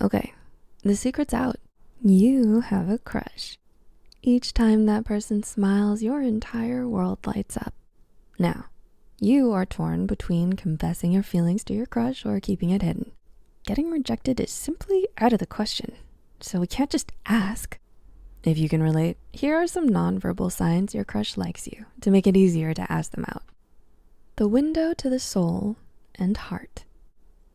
Okay, the secret's out. You have a crush. Each time that person smiles, your entire world lights up. Now, you are torn between confessing your feelings to your crush or keeping it hidden. Getting rejected is simply out of the question, so we can't just ask. If you can relate, here are some nonverbal signs your crush likes you to make it easier to ask them out. The window to the soul and heart.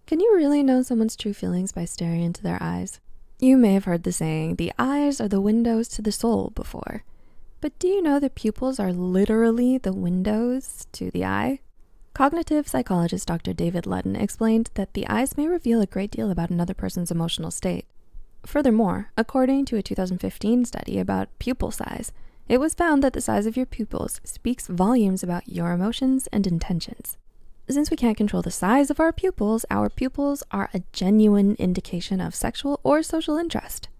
Can you really know someone's true feelings by staring into their eyes? You may have heard the saying, the eyes are the windows to the soul before. But do you know the pupils are literally the windows to the eye? Cognitive psychologist Dr. David Ludden explained that the eyes may reveal a great deal about another person's emotional state. Furthermore, according to a 2015 study about pupil size, it was found that the size of your pupils speaks volumes about your emotions and intentions. Since we can't control the size of our pupils are a genuine indication of sexual or social interest.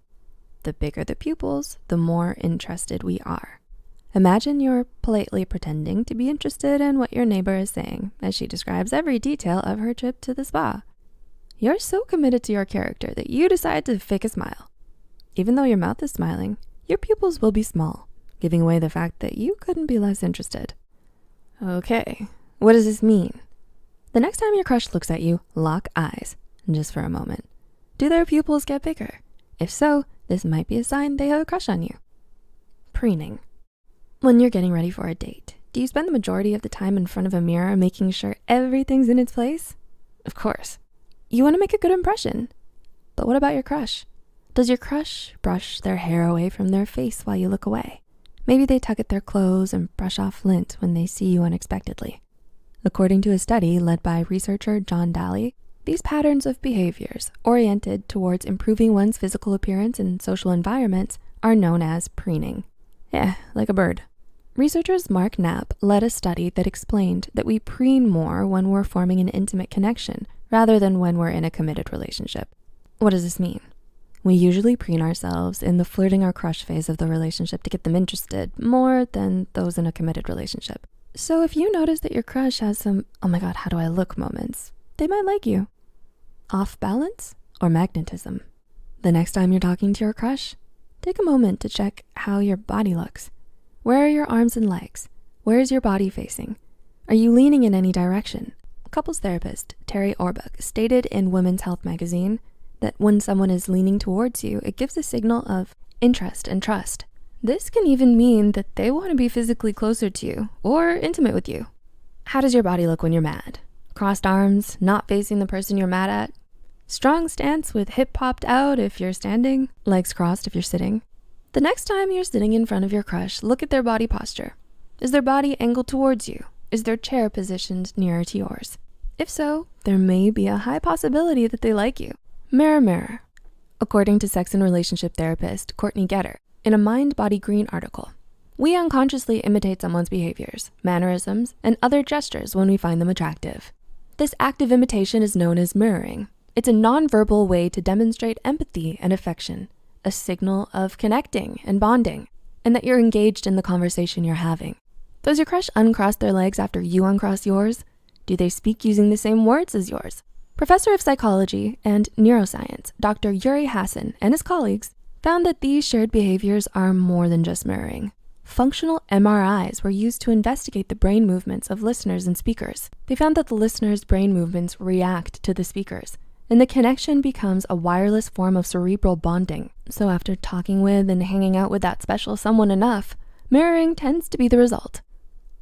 The bigger the pupils, the more interested we are. Imagine you're politely pretending to be interested in what your neighbor is saying as she describes every detail of her trip to the spa. You're so committed to your character that you decide to fake a smile. Even though your mouth is smiling, your pupils will be small, giving away the fact that you couldn't be less interested. Okay, what does this mean? The next time your crush looks at you, lock eyes, just for a moment. Do their pupils get bigger? If so, this might be a sign they have a crush on you. Preening. When you're getting ready for a date, do you spend the majority of the time in front of a mirror making sure everything's in its place? Of course. You want to make a good impression. But what about your crush? Does your crush brush their hair away from their face while you look away? Maybe they tug at their clothes and brush off lint when they see you unexpectedly. According to a study led by researcher John Daly, these patterns of behaviors oriented towards improving one's physical appearance in social environments are known as preening. Yeah, like a bird. Researchers Mark Knapp led a study that explained that we preen more when we're forming an intimate connection rather than when we're in a committed relationship. What does this mean? We usually preen ourselves in the flirting or crush phase of the relationship to get them interested more than those in a committed relationship. So if you notice that your crush has some, oh my God, how do I look moments, they might like you. Off balance or magnetism? The next time you're talking to your crush, take a moment to check how your body looks. Where are your arms and legs? Where is your body facing? Are you leaning in any direction? Couples therapist Terry Orbuck stated in Women's Health magazine that when someone is leaning towards you, it gives a signal of interest and trust. This can even mean that they want to be physically closer to you or intimate with you. How does your body look when you're mad? Crossed arms, not facing the person you're mad at? Strong stance with hip popped out if you're standing, legs crossed if you're sitting? The next time you're sitting in front of your crush, look at their body posture. Is their body angled towards you? Is their chair positioned nearer to yours? If so, there may be a high possibility that they like you. Mirror, mirror. According to sex and relationship therapist Courtney Getter, in a Mind Body Green article, we unconsciously imitate someone's behaviors, mannerisms, and other gestures when we find them attractive. This active imitation is known as mirroring. It's a nonverbal way to demonstrate empathy and affection, a signal of connecting and bonding, and that you're engaged in the conversation you're having. Does your crush uncross their legs after you uncross yours? Do they speak using the same words as yours? Professor of psychology and neuroscience, Dr. Yuri Hassan and his colleagues found that these shared behaviors are more than just mirroring. Functional MRIs were used to investigate the brain movements of listeners and speakers. They found that the listeners' brain movements react to the speakers, and the connection becomes a wireless form of cerebral bonding. So after talking with and hanging out with that special someone enough, mirroring tends to be the result.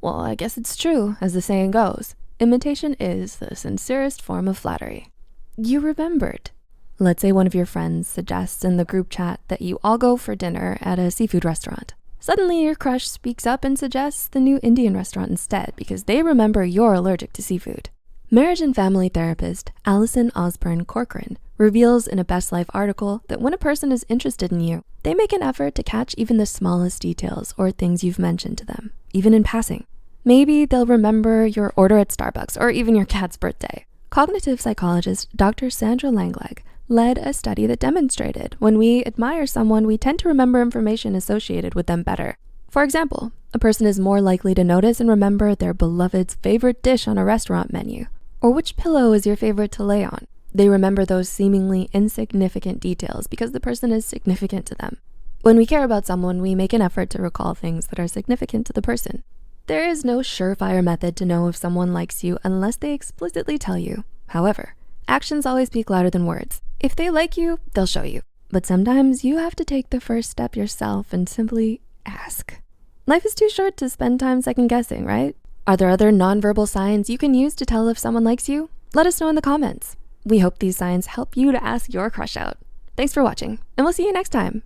Well, I guess it's true, as the saying goes. Imitation is the sincerest form of flattery. You remembered. Let's say one of your friends suggests in the group chat that you all go for dinner at a seafood restaurant. Suddenly your crush speaks up and suggests the new Indian restaurant instead because they remember you're allergic to seafood. Marriage and family therapist Allison Osborne Corcoran reveals in a Best Life article that when a person is interested in you, they make an effort to catch even the smallest details or things you've mentioned to them, even in passing. Maybe they'll remember your order at Starbucks or even your cat's birthday. Cognitive psychologist Dr. Sandra Langleg led a study that demonstrated when we admire someone, we tend to remember information associated with them better. For example, a person is more likely to notice and remember their beloved's favorite dish on a restaurant menu, or which pillow is your favorite to lay on. They remember those seemingly insignificant details because the person is significant to them. When we care about someone, we make an effort to recall things that are significant to the person. There is no surefire method to know if someone likes you unless they explicitly tell you. However, actions always speak louder than words. If they like you, they'll show you. But sometimes you have to take the first step yourself and simply ask. Life is too short to spend time second guessing, right? Are there other nonverbal signs you can use to tell if someone likes you? Let us know in the comments. We hope these signs help you to ask your crush out. Thanks for watching, and we'll see you next time.